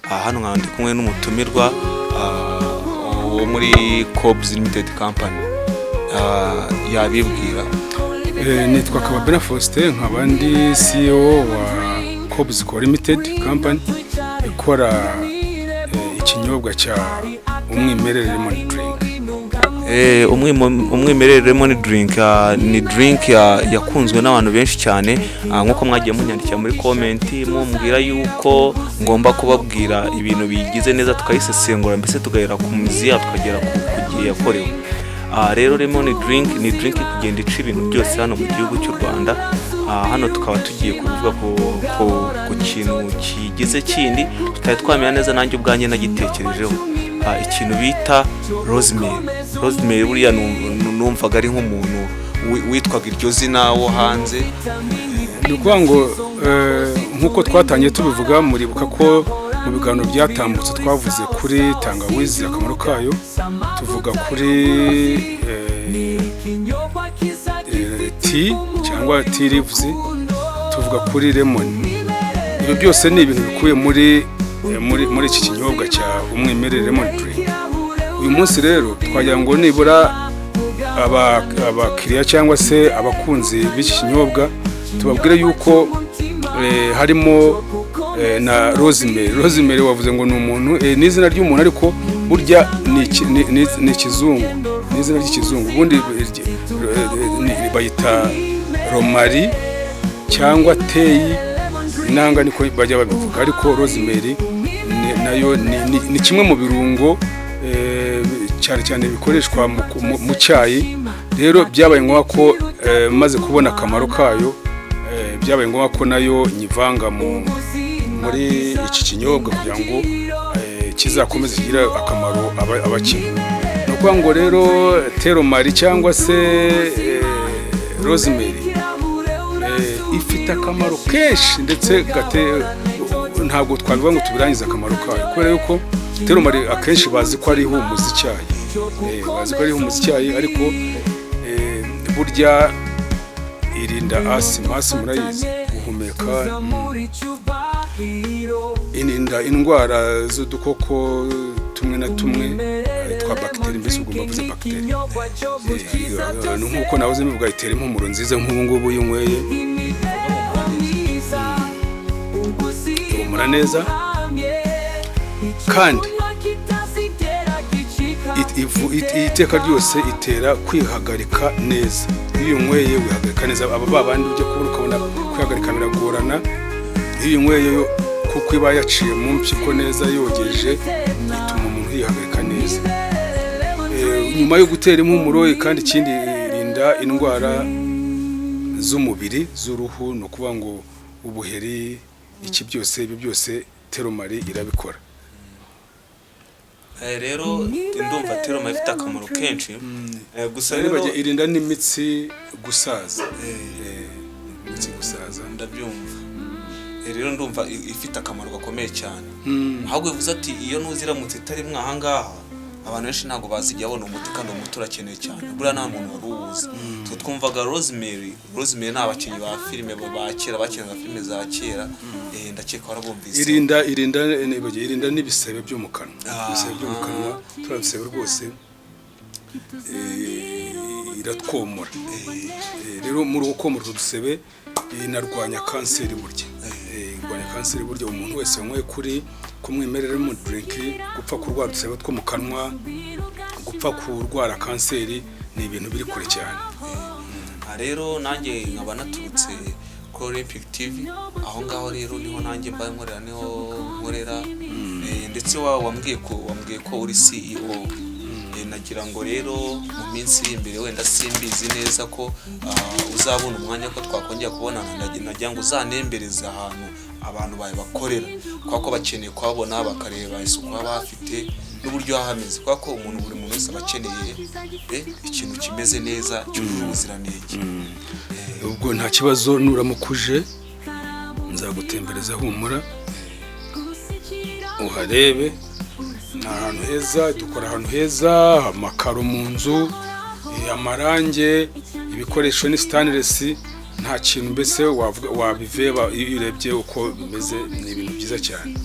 hano nkandi kumwe n'umutumirwa wo muri Cobs Limited Company yabibwira. Nitwa Kababera Faustin, nk'abandi CEO wa Cobs Limited Company ikora ikinyobwa cya umwimerere lemon drink. Umwimerere lemon drink ni drink yakunzwe n'abantu benshi cyane, nkuko mwagiye munyandikira muri comment mumbwira yuko ngomba kubabwira ibintu bigize neza tukayisesengura, mbese tugahera ku mizi tukagera ku gihe yakorewe. Rero lemon drink ni drink kugenda ica ibintu byose hano mu gihugu cy'u Rwanda. Hano tukaba tugiye kuvuga ku kintu kigize kindi tutari twamenya neza, nanjye ubwanjye nagitekerejeho, ikintu bita rosemary. Buriya numvaga ari nk'umuntu witwaga iryo zina wo hanze. Ni ukuvuga ngo nk'uko twatangiye tubivuga, muribuka ko mu biganiro byatambutse twavuze kuri tangawizi akamaro kayo, tuvuga kuri tea cyangwa tea leaves, tuvuga kuri lemon. Ibyo byose ni ibintu bikuye muri iki kinyobwa cya umwimerere lemon drink. Uyu munsi rero twagira ngo nibura abakiriya cyangwa se abakunzi b'iki kinyobwa tubabwire yuko harimo na rosemary wavuze ngo ni umuntu, n'izina ry'umuntu, ariko burya ni ikizungu, n'izina ry'ikizungu. Ubundi bayita romari cyangwa teyi, inanga niko bajya babivuga, ariko rosemary nayo ni kimwe mu birungo cyane cyane bikoreshwa mu cyayi. Rero byabaye ngombwa ko maze kubona akamaro kayo, byabaye ngombwa ko nayo nyivanga muri iki kinyobwa kugira ngo kizakomeze kugira akamaro abakinywa. Ni ukuvuga ngo rero teromari cyangwa se rosemary ifite akamaro kenshi, ndetse ntabwo twabivuga ngo tubirangize akamaro kayo, kubera yuko teromari akenshi bazi ko ari ihumuza icyayi, ariko burya irinda asima murayizi, guhumeka, irinda indwara z'udukoko tumwe na tumwe twa bagiteri, mbese ugomba kuvuza bagiteri. Nk'uko nahoze mbivuga, itera impumuro nziza. nk'ubu ngubu iyo unyweye ihumura neza, kandi iteka ryose itera kwihagarika neza. Iyo unyweye wihagarika neza. Babandi ujya kubona ukabona kwihagarika biragorana, iyo unyweye kuko iba yaciye mu mpyiko neza, yogeje, bituma umuntu yihagarika neza. Nyuma yo gutera impumuro, kandi ikindi irinda indwara z'umubiri, z'uruhu, ni ukuvuga ngo ubuheri, iki byose, ibyo byose teromari irabikora. Rero ndumva teromari ifite akamaro kenshi, gusa rero irinda n'imitsi gusaza. Ndabyumva. Rero ndumva ifite akamaro gakomeye cyane. Ahubwo bivuze ati iyo nuziramutse itari mwahangaha, abantu benshi ntabwo bazijya babona umuti, kandi umuti urakeneye cyane. Buriya nta muntu wari uwuzi. Twumvaga rosemary ni abakinnyi ba filime ba kera, bakinaga filime za kera, ndakeka warabumvise. Irinda n'ibisebe byo mu kanwa. Ibisebe byo mu kanwa, turabisebe rwose, iratwomora. Rero muri uko komora udusebe inarwanya kanseri burya. Irwanya kanseri burya. Umuntu wese wanyweye kuri kumwimerere mu drink, gupfa kurwara udusebe two mu kanwa, gupfa kurwara kanseri, ni ibintu biri kure cyane. Rero nanjye nkaba naturutse kuri Olympic TV, aho ngaho rero niho nanjye mbaye nkorera, niho nkorera, ndetse wambwiye ko uri CEO. Nagira ngo rero mu minsi imbere, wenda simbizi neza ko uzabona umwanya ko twakongera kubonana, nagira ngo uzanembereza ahantu abantu bakorera, kuko bakeneye kuhabona, bakareba isuku baba bafite n'uburyo hameze, kuko buri muntu wese aba akeneye ikintu kimeze neza cyujuje ubuziranenge. Ubwo nta kibazo, nuramukuje nzagutembereza, humura uharebe. Ni ahantu heza, dukora ahantu heza, amakaro mu nzu, amarange, ibikoresho ni stainless, nta kintu mbese wabiveba iyo urebye uko bimeze. Ni ibintu byiza cyane.